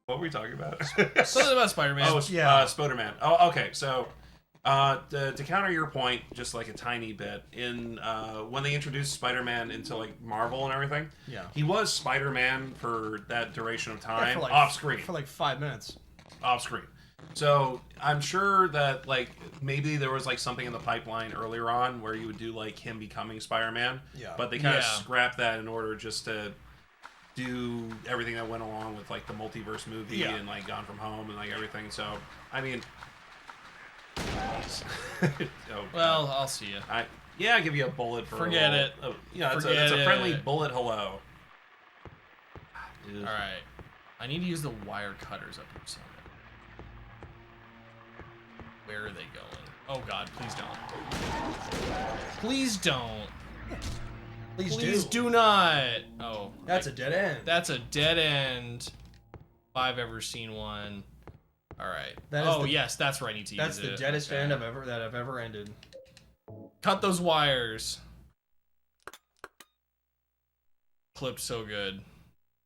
What were we talking about? Something about Spider-Man. Oh, yeah. Spider-Man. Oh, okay. So, to counter your point, just like a tiny bit, in when they introduced Spider-Man into like Marvel and everything, Yeah. he was Spider-Man for that duration of time, for like, off screen. For like 5 minutes. Off screen. So I'm sure that like maybe there was like something in the pipeline earlier on where you would do like him becoming Spider-Man. Yeah. But they kind of scrapped that in order just to do everything that went along with like the multiverse movie and like Gone From Home and like everything. So I mean, Well, I'll see you. I'll give you a bullet for Forget it. Yeah, it's Forget a friendly it. bullet. Hello. All right, I need to use the wire cutters up here somewhere. Where are they going? Oh God, please don't. Please don't. Please do not. Oh, That's a dead end. That's a dead end. If I've ever seen one. All right. That is yes, that's where I need to use it. That's the deadest end I've ever ended. Cut those wires. Clipped so good.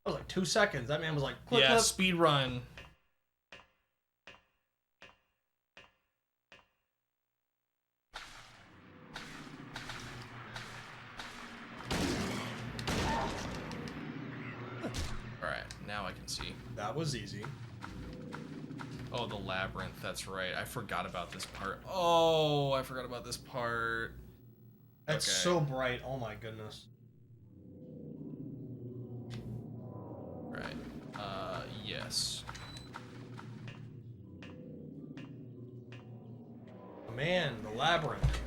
That was like 2 seconds. That man was like, clip, Yeah, clip. speed run. Alright, now I can see. That was easy. Oh, the labyrinth, that's right. I forgot about this part. Oh, I forgot about this part. That's so bright. Oh my goodness. Right. Yes. Man, the labyrinth.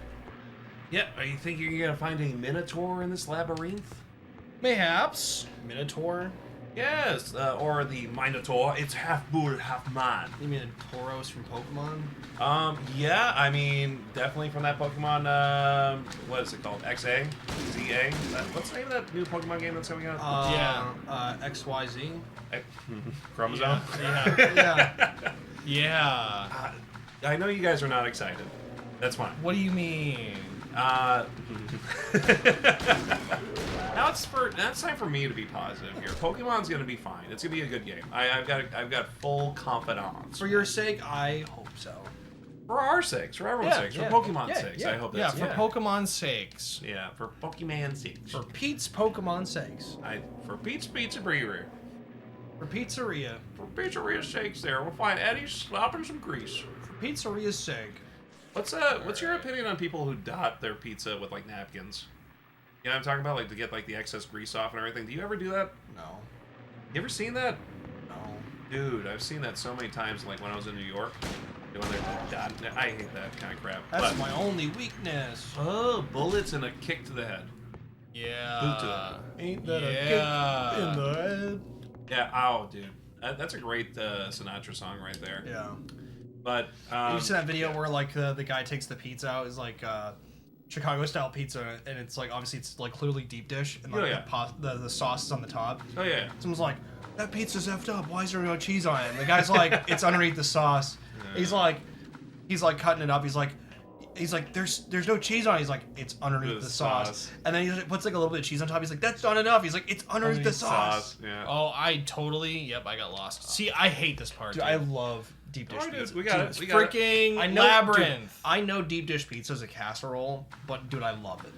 Yeah, are you thinking you're gonna find a Minotaur in this labyrinth? Mayhaps. Minotaur? Yes, or the Minotaur. It's half bull, half man. You mean a Tauros from Pokemon? Yeah, I mean, definitely from that Pokemon, what is it called? XA? ZA? What's the name of that new Pokemon game that's coming out? XYZ? Chromosome? Yeah. I know you guys are not excited. That's fine. What do you mean? Now it's time for me to be positive here. Pokemon's gonna be fine. It's gonna be a good game. I've got full confidence. For your sake, I hope so. For our sakes, for everyone's sakes, for Pokemon's sakes. I hope that's for Pokemon's sakes. Yeah, for Pokemon's sakes. For Pete's Pokemon sakes. For Pete's Pizza Brewery. For Pizzeria. For Pizzeria's sakes there, we'll find Eddie slopping some grease. For Pizzeria's sake. What's your opinion on people who dot their pizza with like napkins? You know what I'm talking about? Like to get like the excess grease off and everything. Do you ever do that? No. You ever seen that? No. Dude, I've seen that so many times, like when I was in New York. Doing their dot. I hate that kind of crap. That's my only weakness. Oh, bullets and a kick to the head. Yeah. Boot to the Ain't that a kick in the head? Yeah, ow, dude. That's a great Sinatra song right there. Yeah. But you see that video where like the guy takes the pizza out, is like Chicago style pizza, and it's like obviously it's like clearly deep dish, and like the sauce is on the top. Oh yeah. Someone's like, that pizza's effed up. Why is there no cheese on it? And the guy's like, it's underneath the sauce. Yeah. He's like cutting it up. He's like, there's no cheese on it. He's like, it's underneath the sauce. And then he puts like a little bit of cheese on top. He's like, that's not enough. He's like, it's underneath the sauce. Yeah. Oh, I got lost. See, I hate this part. Dude, I love deep dish pizza. We got it. Freaking labyrinth. Dude, I know deep dish pizza is a casserole, but dude, I love it.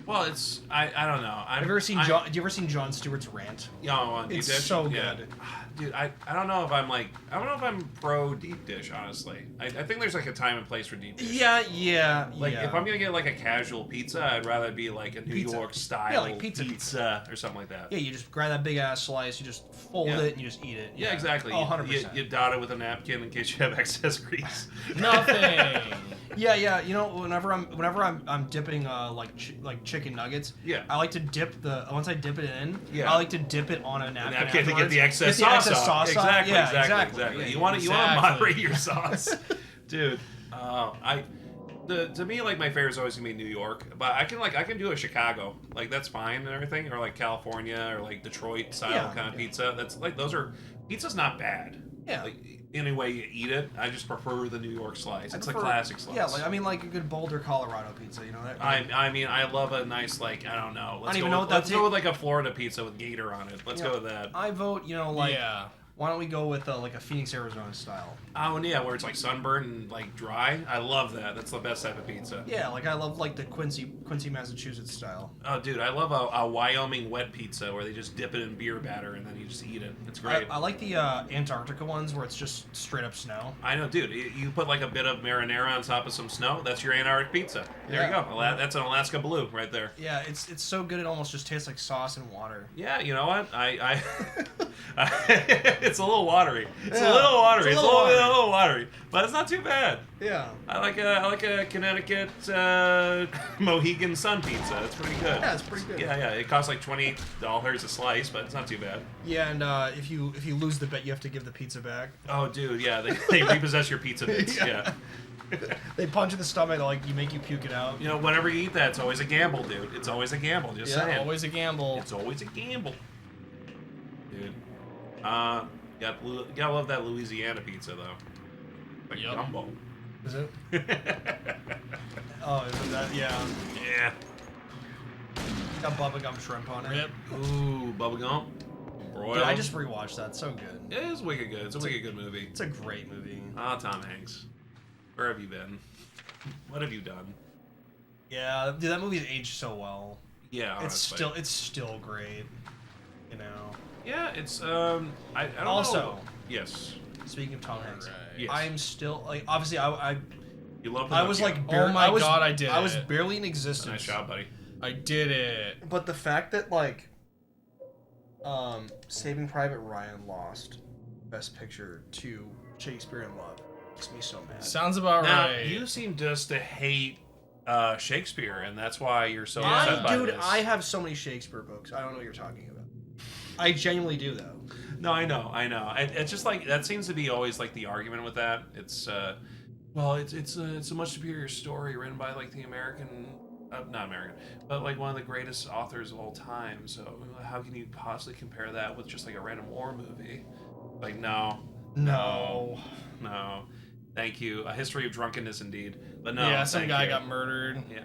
Well, it's I don't know. Have you ever seen John? Have you ever seen Jon Stewart's rant? Yeah, on deep it's dish. so yeah. good. Dude, I don't know if I'm pro deep dish, honestly. I think there's like a time and place for deep dish. Yeah. Like if I'm gonna get like a casual pizza, I'd rather it be like a New York style like pizza or something like that. Yeah, you just grab that big ass slice, you just fold it, and you just eat it. Yeah, exactly. Oh, 100%. You dot it with a napkin in case you have excess grease. Nothing. Yeah. You know, whenever I'm dipping like chicken nuggets. Yeah. I like to dip once I dip it in. Yeah. I like to dip it on a napkin to get the excess sauce off. Exactly. Yeah, You want to moderate your sauce, dude. To me, like my favorite is always gonna be New York, but I can do a Chicago, like that's fine and everything, or like California or like Detroit style kind of pizza. That's like pizza's not bad. Yeah. Like, any way you eat it, I just prefer the New York slice. It's a classic slice. Yeah, like a good Boulder, Colorado pizza, you know that. I mean, I love a nice I don't know. Let's go with like a Florida pizza with gator on it. Let's go with that. I vote, Why don't we go with like a Phoenix, Arizona style? Oh, and yeah, where it's like sunburned and like dry. I love that. That's the best type of pizza. Yeah, like I love like the Quincy, Massachusetts style. Oh, dude, I love a Wyoming wet pizza where they just dip it in beer batter and then you just eat it. It's great. I like the Antarctica ones where it's just straight up snow. I know, dude. You put like a bit of marinara on top of some snow. That's your Antarctic pizza. There you go. That's an Alaska Blue right there. Yeah, it's so good it almost just tastes like sauce and water. Yeah, you know what? I it's a little watery. It's a little watery. It's a little watery, but it's not too bad. Yeah. I like a Connecticut Mohegan Sun pizza. It's pretty good. Yeah, it's pretty good. Yeah. It costs like $20 a slice, but it's not too bad. Yeah, and if you lose the bet, you have to give the pizza back. Oh, dude, yeah, they repossess your pizza bits. Yeah. They punch in the stomach, like you make you puke it out. You know, whenever you eat that, it's always a gamble, dude. It's always a gamble. Just saying. Always a gamble. It's always a gamble, dude. Gotta love that Louisiana pizza though. Like gumbo. Is it? Oh, is it that? Yeah. Yeah. Got bubblegum shrimp on it. Rip. Ooh, bubblegum. Dude, I just rewatched that. So good. It is wicked good. It's a wicked good movie. It's a great movie. Ah, Tom Hanks. Where have you been? What have you done? Yeah, dude, that movie's aged so well. Yeah, honestly. It's still great. You know. Yeah, it's I don't also, know. Yes. Speaking of Tom Hanks, Yes. I'm still like obviously You love. I was like oh my god, I did. I was barely in existence. Nice job, buddy. I did it. But the fact that like Saving Private Ryan lost Best Picture to Shakespeare in Love makes me so mad. Sounds about Now, right. you seem just to hate Shakespeare, and that's why you're so upset by Dude, this. I have so many Shakespeare books. I don't know what you're talking about. I genuinely do, though. No, I know. It's just like that seems to be always like the argument with that. It's well, it's a much superior story written by like the American, not American, but like one of the greatest authors of all time. So how can you possibly compare that with just like a random war movie? Like no. Thank you. A history of drunkenness, indeed. But no. Yeah, some guy got murdered. Yeah.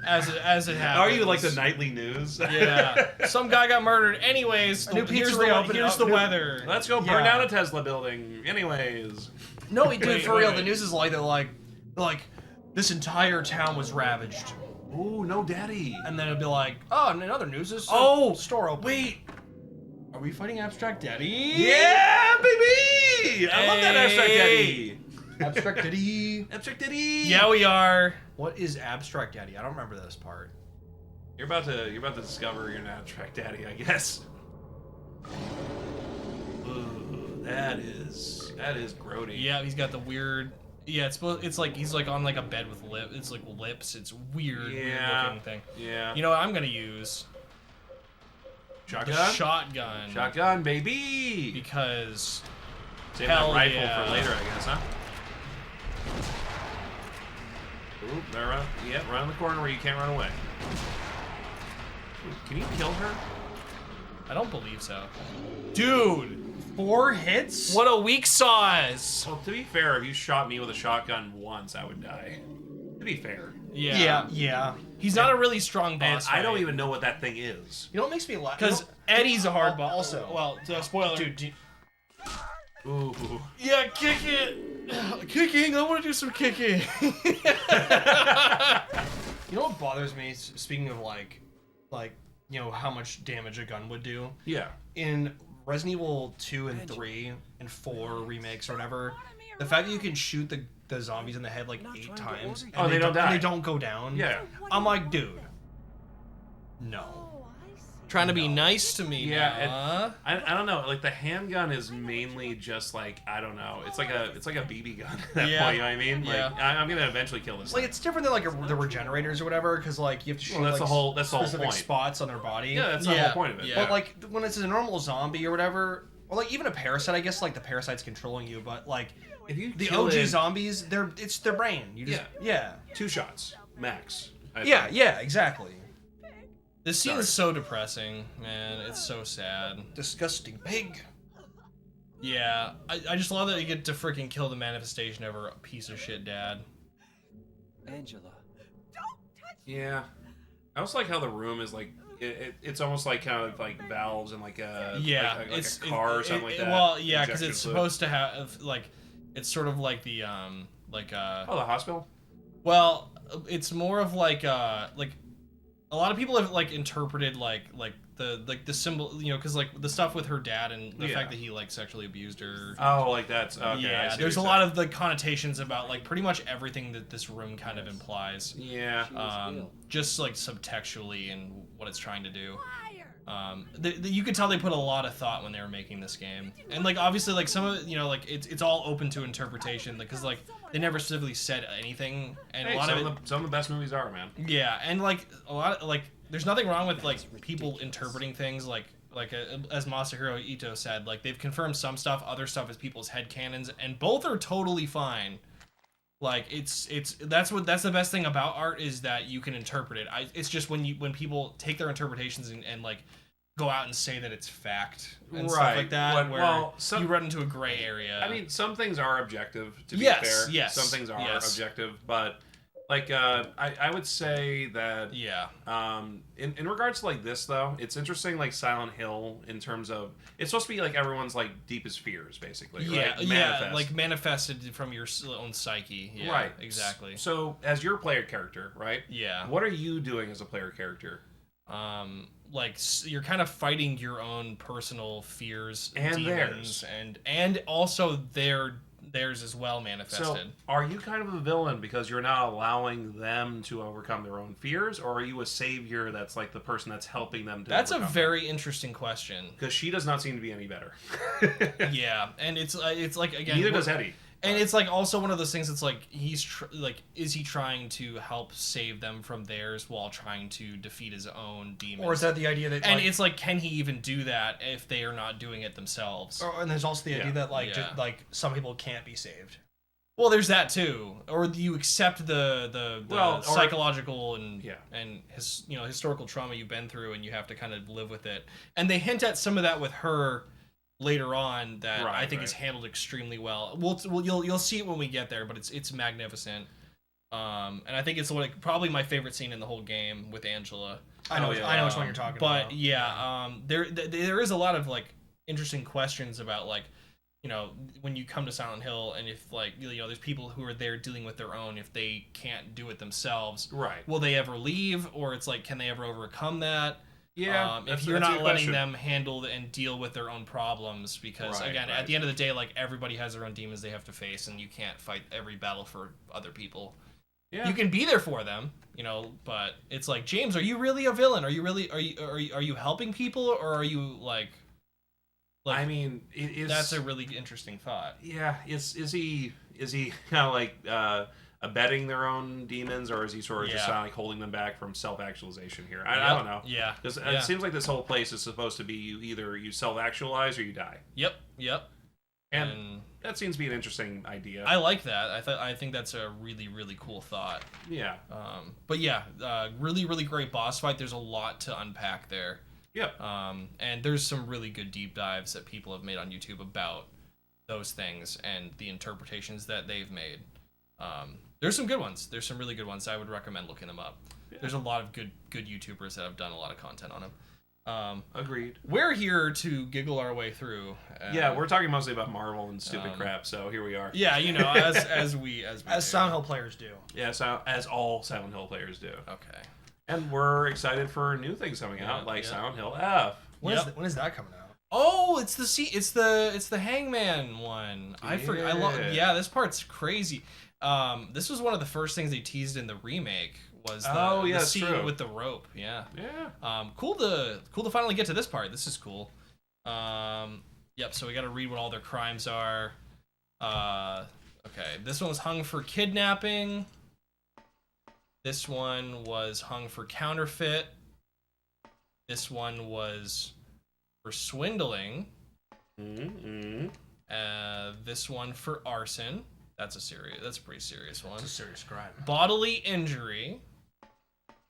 as it happens. Are you like the nightly news? Yeah. Some guy got murdered. Anyways, here's the weather. Let's go burn down a Tesla building. Anyways. No, dude, for real. wait. The news is like they're like this entire town was ravaged, Ooh, no daddy. and then it'll be like, oh, and another news is store open. Wait. Are we fighting Abstract Daddy? Yeah, baby! I love that Abstract Daddy. Abstract Daddy. Abstract Daddy. Yeah, we are. What is Abstract Daddy? I don't remember this part. You're about to discover you're an Abstract Daddy, I guess. Ooh, that is grody. Yeah, he's got the weird. Yeah, it's like he's like on like a bed with It's like lips. It's weird looking thing. Yeah. You know what I'm gonna use? Shotgun? The shotgun. Shotgun, baby! Because Save that rifle yeah. for later, I guess, huh? Ooh, there, run in the corner where you can't run away. Ooh, can you kill her? I don't believe so. Dude! 4 hits? What a weak sauce! Well, to be fair, if you shot me with a shotgun once, I would die. To be fair. Yeah. He's not a really strong And boss. I don't even know what that thing is. You know what makes me laugh? Because Eddie's a hard boss. Also, Well, spoiler. dude, Ooh. Yeah, kick it! Kicking! I want to do some kicking! you know what bothers me? Speaking of like, you know how much damage a gun would do. Yeah. In Resident Evil 2 and 3 and 4 remakes or whatever, the fact that you can shoot the zombies in the head like 8 times and they don't die. and they don't go down. Yeah. I'm like, dude, no. Trying to be nice to me. Yeah, huh? I don't know. Like the handgun is mainly just like I don't know. It's like a BB gun at that Yeah. point. You know what I mean? Like Yeah. I'm gonna eventually kill this. Like thing. it's different than like the regenerators or whatever, because like you have to shoot that's like, the whole specific point. spots on their body. Yeah, that's the whole point of it. Yeah. But like when it's a normal zombie or whatever, or like even a parasite, I guess like the parasite's controlling you, but like If you the kill OG it, zombies, it's their brain. You just yeah 2 shots max. I yeah, think. yeah, exactly. This scene is so depressing, man. It's so sad. Disgusting pig. Yeah, I just love that you get to freaking kill the manifestation of her piece of shit dad. Angela. Yeah. I also like how the room is like it's almost like kind of like valves and like a like it's a car or something like that. Well, yeah, because Injection it's fluid. supposed to have like it's sort of like the Oh, the hospital. well, it's more of like a lot of people have like interpreted like the symbol, you know, because like the stuff with her dad and the fact that he like sexually abused her. Oh, like that's okay. Yeah, there's a lot of the connotations about like pretty much everything that this room kind of implies. Yeah. Just like subtextually and what it's trying to do. You could tell they put a lot of thought when they were making this game, and like obviously like some of it, you know, like it's all open to interpretation because like they never specifically said anything, and Hey, a lot of it, some of the best movies are, man. yeah, and like a lot of, like there's nothing wrong with like people interpreting things like as Masahiro Ito said, like they've confirmed some stuff, other stuff is people's headcanons, and both are totally fine. Like that's the best thing about art is that you can interpret it. It's just when people take their interpretations and like go out and say that it's fact and stuff like that, you run into a gray area. I mean, some things are objective. To be Yes, fair, yes, some things are yes. objective, but like I would say that in regards to like this though, it's interesting like Silent Hill in terms of it's supposed to be like everyone's like deepest fears basically. Yeah, right? yeah, like manifested from your own psyche. Yeah, right, exactly. So as your player character, right? Yeah. What are you doing as a player character? Like you're kind of fighting your own personal fears and demons, theirs, and also theirs as well manifested. So, are you kind of a villain because you're not allowing them to overcome their own fears, or are you a savior that's like the person that's helping them to That's a overcome very interesting question. Because she does not seem to be any better. Yeah, and it's like again, neither does Eddie. And it's like also one of those things that's like is he trying to help save them from theirs while trying to defeat his own demons? Or is that the idea that and it's like, can he even do that if they are not doing it themselves? And there's also the idea that just, like some people can't be saved. Well, there's that too. Or you accept the psychological and historical trauma you've been through, and you have to kind of live with it. And they hint at some of that with her later on that I think is handled extremely well. You'll see it when we get there, but it's magnificent. And I think it's like probably my favorite scene in the whole game with Angela. I know which one you're talking about. But there is a lot of like interesting questions about like, you know, when you come to Silent Hill and if like, you know, there's people who are there dealing with their own, if they can't do it themselves, will they ever leave? Or it's like, can they ever overcome that? Yeah, if you're not letting them handle and deal with their own problems, because again, at the end of the day, like everybody has their own demons they have to face, and you can't fight every battle for other people. Yeah. You can be there for them, you know, but it's like, James, are you really a villain? Are you helping people, or are you like I mean, that's a really interesting thought. Yeah, is he kind of like abetting their own demons, or is he sort of just like holding them back from self-actualization here? I don't know. Yeah. Because it seems like this whole place is supposed to be you self-actualize or you die. Yep. And that seems to be an interesting idea. I like that. I think that's a really, really cool thought. Yeah. But yeah, really, really great boss fight. There's a lot to unpack there. Yep. And there's some really good deep dives that people have made on YouTube about those things and the interpretations that they've made. There's some good ones. There's some really good ones. I would recommend looking them up. Yeah. There's a lot of good YouTubers that have done a lot of content on them. Agreed. We're here to giggle our way through. Yeah, we're talking mostly about Marvel and stupid crap, so here we are. Yeah, you know, as Silent Hill players do. Yeah, so as all Silent Hill players do. Okay. And we're excited for new things coming out, like Silent Hill F. When is that coming out? Oh, it's the Hangman one. I forgot. Yeah, this part's crazy. This was one of the first things they teased in the remake. Was the scene with the rope? Yeah. Cool to finally get to this part. This is cool. Yep. So we got to read what all their crimes are. Okay. This one was hung for kidnapping. This one was hung for counterfeit. This one was for swindling. Mm-hmm. This one for arson. That's a pretty serious one. It's a serious crime. Bodily injury.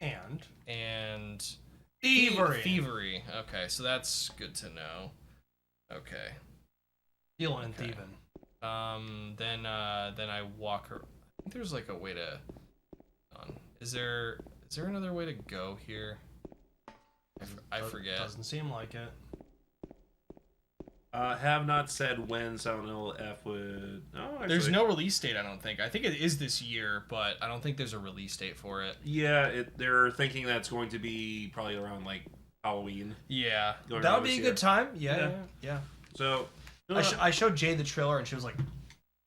And thievery. Okay, so that's good to know. Okay. Stealing and thieving. Then I walk her. I think there's like a way to. Is there another way to go here? I forget. Doesn't seem like it. Have not said when Silent Hill F would. Oh, actually. There's no release date, I don't think. I think it is this year, but I don't think there's a release date for it. Yeah, they're thinking that's going to be probably around like Halloween. Yeah, that would be a good time. Yeah. So I showed Jade the trailer, and she was like,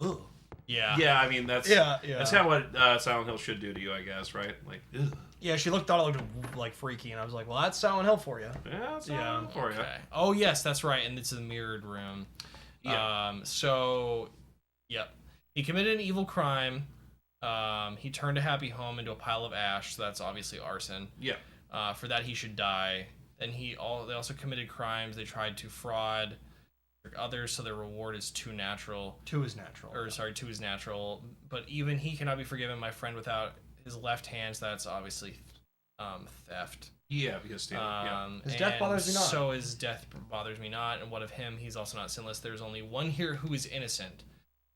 "Ugh." Yeah. Yeah, I mean that's That's kind of what Silent Hill should do to you, I guess, right? Like, ugh. Yeah, she thought it looked like freaky, and I was like, "Well, that's Silent Hill for you." Yeah, that's Silent Hill for you. Oh yes, that's right, and it's a mirrored room. Yeah. He committed an evil crime. He turned a happy home into a pile of ash. So that's obviously arson. Yeah. For that, he should die. Then they also committed crimes. They tried to fraud others, so their reward is too natural. Two is natural. Two is natural. But even he cannot be forgiven, my friend, without his left hand. So that's obviously theft. Yeah, because his death bothers me not. So his death bothers me not. And what of him? He's also not sinless. There's only one here who is innocent.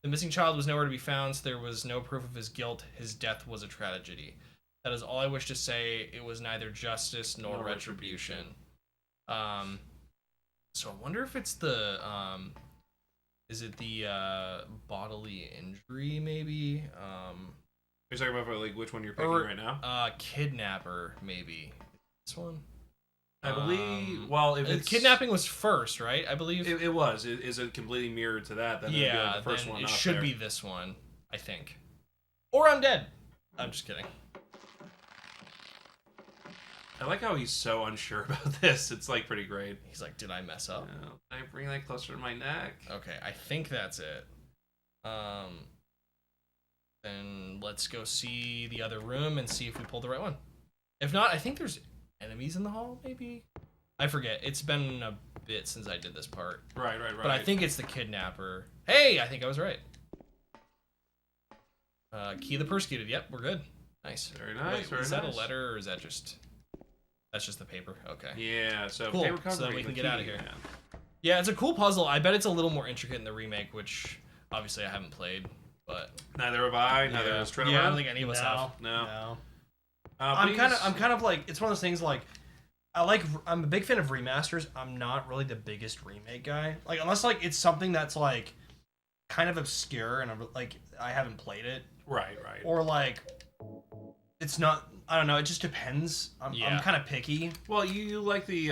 The missing child was nowhere to be found, so there was no proof of his guilt. His death was a tragedy. That is all I wish to say. It was neither justice nor retribution. So I wonder if it's the is it the bodily injury maybe? You're talking about like which one you're picking right now? Kidnapper maybe. This one. I believe. Well, if it's kidnapping was first, right? I believe it was. Is it completely mirrored to that? Then yeah, the first one. It should be this one, I think. Or I'm dead. I'm just kidding. I like how he's so unsure about this. It's like pretty great. He's like, "Did I mess up? Can I bring that closer to my neck?" Okay, I think that's it. Then let's go see the other room and see if we pulled the right one. If not, I think there's enemies in the hall, maybe? I forget. It's been a bit since I did this part. Right. But I think it's the kidnapper. Hey, I think I was right. Key the persecuted. Yep, we're good. Nice. Very nice. Wait, is that a letter or is that just... That's just the paper. Okay. Yeah, so cool. paper cover, so then we can get out of here. Man. Yeah, it's a cool puzzle. I bet it's a little more intricate in the remake, which obviously I haven't played, but... Neither have I. Neither has Trevor. Yeah, I don't think any of us have. No. I'm kind of like, it's one of those things like, I'm a big fan of remasters. I'm not really the biggest remake guy. Like, unless like it's something that's like kind of obscure and I haven't played it. Right. Or like it's not, I don't know, it just depends. I'm kind of picky. Well, you like the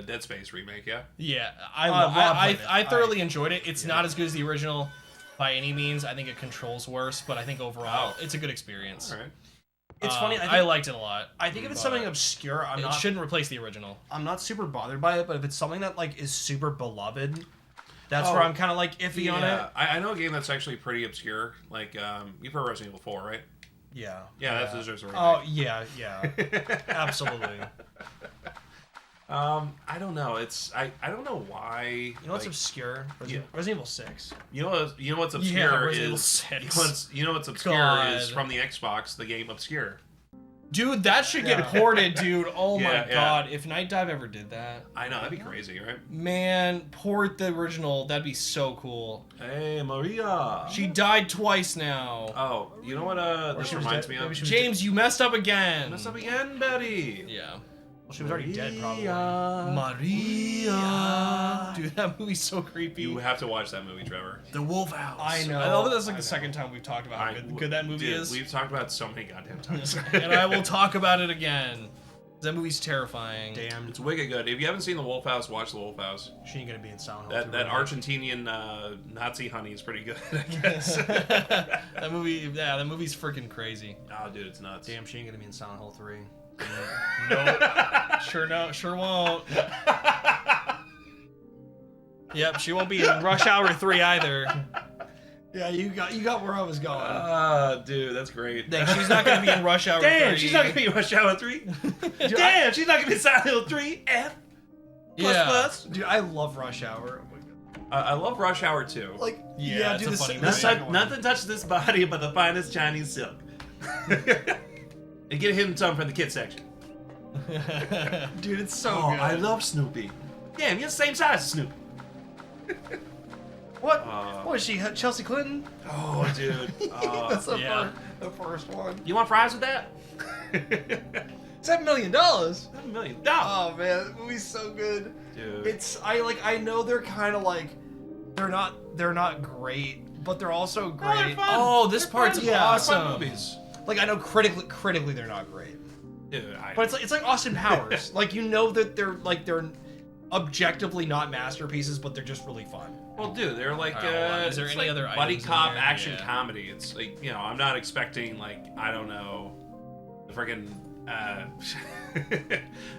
Dead Space remake, yeah? Yeah, I thoroughly enjoyed it. It's not as good as the original by any means. I think it controls worse, but I think overall it's a good experience. All right. It's funny. I liked it a lot. I think if it's something obscure, it shouldn't replace the original. I'm not super bothered by it, but if it's something that like is super beloved, that's where I'm kind of like iffy on it. I know a game that's actually pretty obscure. Like you've heard Resident Evil 4, right? Yeah. Yeah, that deserves a remake. Oh yeah, absolutely. I don't know. I don't know why. You know what's obscure? Resident Evil 6. You know what's obscure Resident Evil is 6. You know what's obscure is from the Xbox, the game Obscure. Dude, that should get ported, dude. Oh my god, if Night Dive ever did that. I know, that'd be crazy, right? Man, port the original. That'd be so cool. Hey, Maria. She died twice now. Oh, you know what this reminds me of? James, you messed up again. Messed up again, Betty. Yeah. Well, she was already dead, probably. Maria. Dude, that movie's so creepy. You have to watch that movie, Trevor. The Wolf House. I know. I love that that's like the second time we've talked about how good that movie is. We've talked about it so many goddamn times. And I will talk about it again. That movie's terrifying. Damn. It's wicked good. If you haven't seen The Wolf House, watch The Wolf House. She ain't gonna be in Silent Hill. That Argentinian Nazi honey is pretty good, I guess. that movie's freaking crazy. Oh, dude, it's nuts. Damn, she ain't gonna be in Silent Hill 3. Nope. Sure won't. Yep, she won't be in Rush Hour 3 either. Yeah, you got where I was going. Dude, that's great. She's not gonna be in Rush Hour 3. Damn, she's not gonna be in Rush Hour 3. Damn, she's not gonna be in Silent Hill 3. F. Plus. Dude, I love Rush Hour. I love Rush Hour 2. Like, it's a funny movie. Nothing touches this body but the finest Chinese silk. And get a hidden tongue from the kids section. Dude, it's so good. I love Snoopy. Damn, you're the same size as Snoopy. What? What is she, Chelsea Clinton? Oh, dude. That's the first one. You want fries with that? $7 million. $7 million. Oh man, that movie's so good. Dude. I know they're kind of like, they're not great, but they're also great. they're fun. Oh, this part's awesome. Fun movies. Like I know critically they're not great. Dude, But it's like Austin Powers. Like you know that they're objectively not masterpieces, but they're just really fun. Well, dude, they're like is there it's any like other buddy items in cop there? action Yeah. comedy. It's like, you know, I'm not expecting like, I don't know, the freaking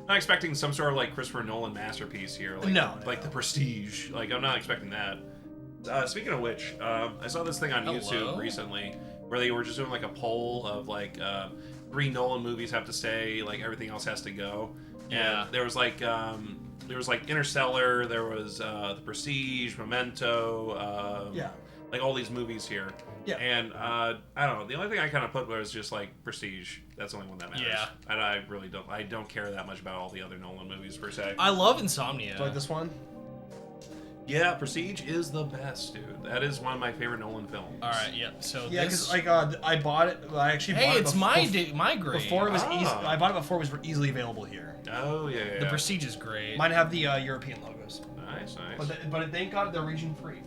not expecting some sort of like Christopher Nolan masterpiece here. Like, No. Like The Prestige. Like I'm not expecting that. Speaking of which, I saw this thing on YouTube recently where they were just doing like a poll of like 3 Nolan movies have to stay, like everything else has to go. Yeah. And there was like Interstellar, there was The Prestige, Memento, like all these movies here. Yeah. And I don't know. The only thing I kind of put was just like Prestige. That's the only one that matters. Yeah. And I really don't. I don't care that much about all the other Nolan movies per se. I love Insomnia. Do you like this one? Yeah, Prestige is the best, dude. That is one of my favorite Nolan films. All right, yep. So Yeah, this... because like I bought it. I actually bought it. it's my grade. Before it was easy. Ah. I bought it before it was easily available here. Oh yeah. The Prestige is great. Mine have the European logos. Nice. But they got it. They're region free.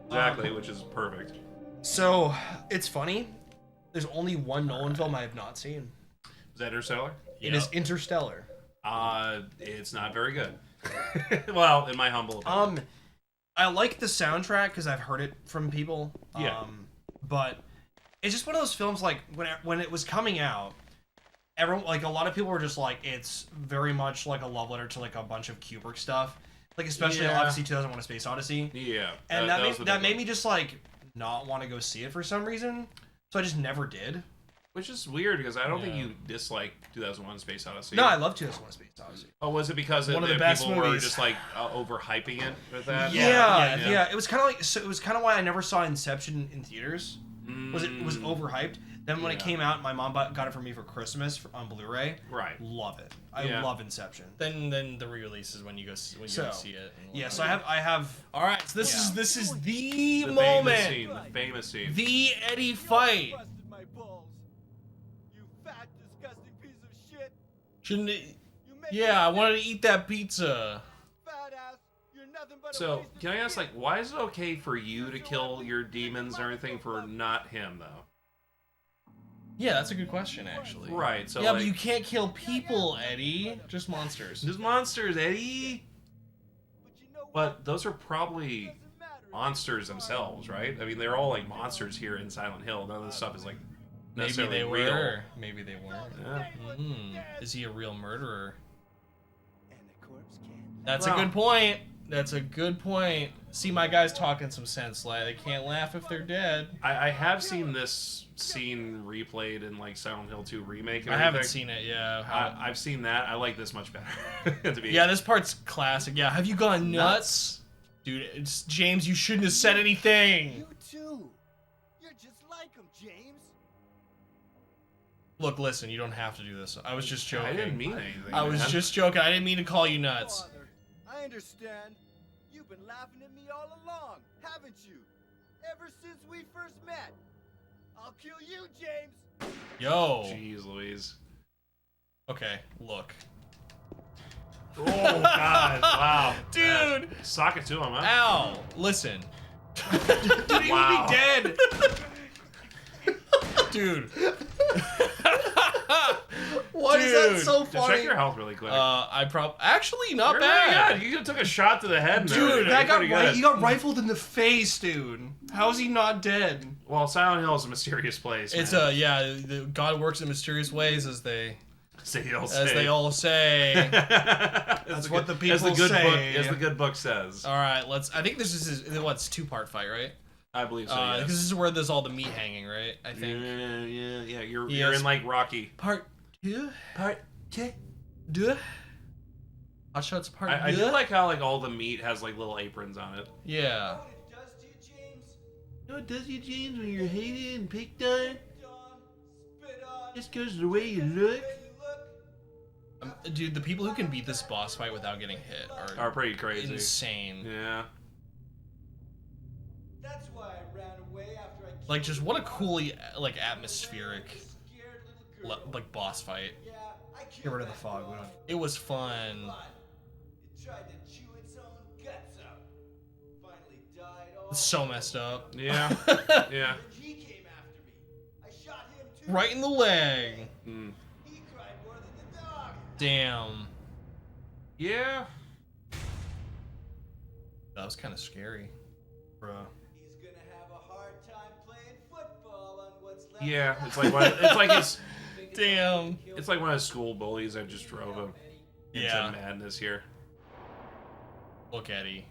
Exactly, which is perfect. So it's funny. There's only one Nolan film I have not seen. Is that Interstellar? It is Interstellar. It's not very good. Well, in my humble opinion. I like the soundtrack because I've heard it from people. Yeah. But it's just one of those films like when it was coming out, everyone like a lot of people were just like it's very much like a love letter to like a bunch of Kubrick stuff, like especially obviously 2001: A Space Odyssey. Yeah. And that made me just like not want to go see it for some reason. So I just never did. Which is weird because I don't think you dislike 2001: Space Odyssey. No, I love 2001: Space Odyssey. Oh, was it because One of the best people were movies. just like overhyping it with that? Yeah. It was kind of like it was kind of why I never saw Inception in theaters. Was it was overhyped? Then when it came out, my mom got it for me for Christmas on Blu-ray. Right. Love it. I love Inception. Then the re-release is when you go see it. Yeah. So I have. All right. So this is the moment. moment. The famous scene. The Eddie fight. Shouldn't it? Yeah, I wanted to eat that pizza. So, can I ask, like, why is it okay for you to kill your demons or anything for not him, though? Yeah, that's a good question, actually. Right, so, yeah, like, but you can't kill people, Eddie. Just monsters. Just monsters, Eddie! But those are probably monsters themselves, right? I mean, they're all, like, monsters here in Silent Hill. None of this stuff is, like, necessarily Maybe they real. were. Maybe they weren't. Yeah. Is he a real murderer? That's a good point. That's a good point. See, my guys talking some sense. Like, they can't laugh if they're dead. I have seen this scene replayed in, like, Silent Hill 2 Remake and I haven't everything. seen it, yeah. I've seen that. I like this much better. Yeah, this part's classic. Yeah, have you gone nuts? Dude, it's James, you shouldn't have said anything. You too. You're just like him, James. Look, listen, you don't have to do this. I was just joking. I didn't mean anything. I was man. just joking. I didn't mean to call you nuts. Father, I understand. You've been laughing at me all along, haven't you? Ever since we first met. I'll kill you, James. Yo. Jeez Louise. Okay, look. Oh, God. Wow. Dude. Sock it to him, huh? Ow. Listen. Dude, he Wow. would be dead. Dude. Why is that so funny? Check your health really quick. Actually not You're bad. really good. You took a shot to the head. And Dude, everything. that got Pretty good. he got rifled in the face, dude. How is he not dead? Well, Silent Hill is a mysterious place. It's man. God works in mysterious ways, as they They all say. That's what the people as the good say. Book, as the good book says. All right, I think this is what's 2-part fight, right? I believe so. Because Yes. this is where there's all the meat hanging, right? I think. Yeah. You're Yes. in like Rocky. Part 2. Part two. Hot Shots Part I do like how like all the meat has like little aprons on it. Yeah. It does to you, James. You know what it does to you, James, when you're hated and picked on? Spit on. Just goes to the way you look. Dude, the people who can beat this boss fight without getting hit Are pretty crazy. insane. Yeah. That's why I ran away after I killed Like, just what a coolly, like, atmospheric, scared little girl. like, boss fight. Yeah, I Get rid of the fog. We don't... It was fun. It tried to chew its own guts out. Finally died all. It's so messed up. Yeah. Yeah. He came after me. I shot him too. Right in the leg. Mm. He cried more than the dog. Damn. Yeah. That was kind of scary. Bruh. He's gonna have a hard time playing football on what's left. Yeah. of It's like it's Damn. it's like one of those school bullies that just drove him into Yeah. madness here. Look, Eddie.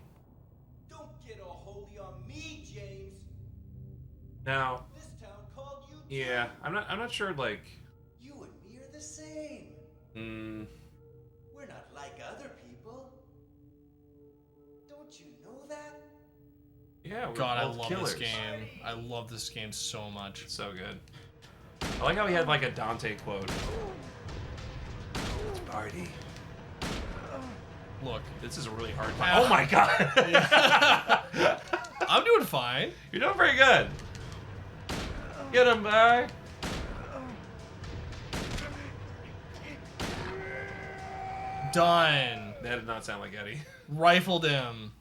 Don't get all holy on me, James. Now, This town called you. yeah, I'm not sure. Like, You and me are the same. We're not like other people. Don't you know that? yeah. We're God, I both love killers. this game. I love this game so much. It's so good. I like how he had like a Dante quote. It's party. Look. This is a really hard fight. Oh my god. I'm doing fine. You're doing pretty good. Get him, bye. Done. That did not sound like Eddie. Rifled him.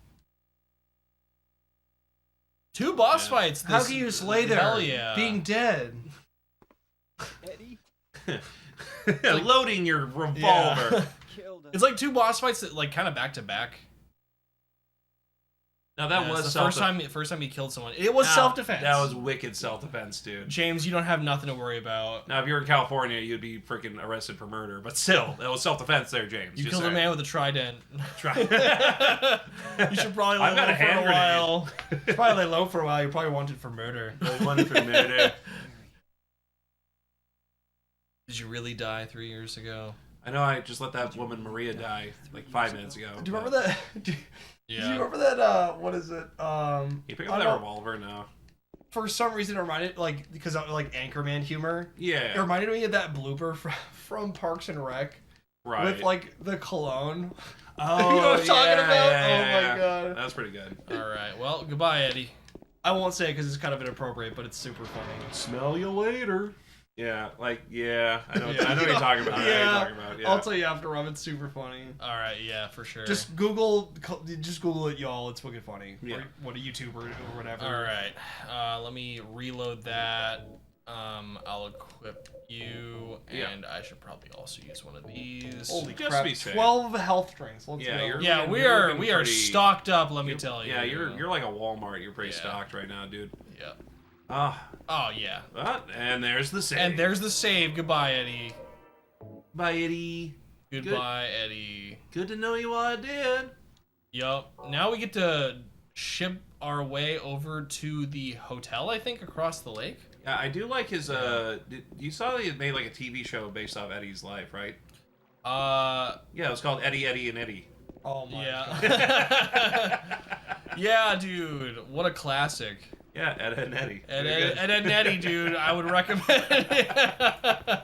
2 boss fights. How This, can you just lay there, Hell yeah. being dead? Eddie Loading your revolver. Yeah. killed him. It's like 2 boss fights that like kind of back to back. Now that Yeah, was it's the first time he killed someone. It was self-defense. That was wicked self-defense, dude. James, you don't have nothing to worry about. Now, if you were in California, you'd be freaking arrested for murder. But still, that was self-defense there, James. You Just killed a saying. man with a trident. You You should probably I've lay got a low for hand a while. You probably lay low for a while. You probably wanted for murder. One for murder. Did you really die 3 years ago? I know I just let that woman Maria die like 5 minutes ago. Do you remember that? Do Yeah. you remember that? What is it? You pick up that revolver now. For some reason, it reminded because of like Anchorman humor. It Yeah. reminded me of that blooper from Parks and Rec Right. with like the cologne. Oh, You know what I'm talking yeah, about? yeah, Oh my yeah. God. That was pretty good. All right. Well, goodbye, Eddie. I won't say it because it's kind of inappropriate, but it's super funny. Smell you later. Yeah, like, yeah. I know, Yeah. I know what you're talking about. I know what you're talking about. Yeah. I'll tell you after, Rob. It's super funny. All right. Yeah, for sure. Just Google it, y'all. It's wicked funny. Yeah. Or what a YouTuber or whatever. All right. Let me reload that. I'll equip you, and I should probably also use one of these. Holy Just crap! be safe. 12 health drinks. Let's Yeah, go. you're- Yeah, we are pretty- stocked up. Let me tell you. Yeah, you're like a Walmart. You're pretty Yeah. stocked right now, dude. Yeah. Ah, Oh yeah. and there's the save. And there's the save. Goodbye, Eddie. Bye, Eddie. Goodbye, Eddie. Good to know you while I did. Yup. Now we get to ship our way over to the hotel, I think, across the lake. Yeah, I do like his. You saw that he made like a TV show based off Eddie's life, right? Yeah, it was called Eddie, Eddie, and Eddie. Oh my god. Yeah. Yeah, dude. What a classic. Yeah, Ed and Eddie. Ed Very good. and Eddie, dude. I would recommend it.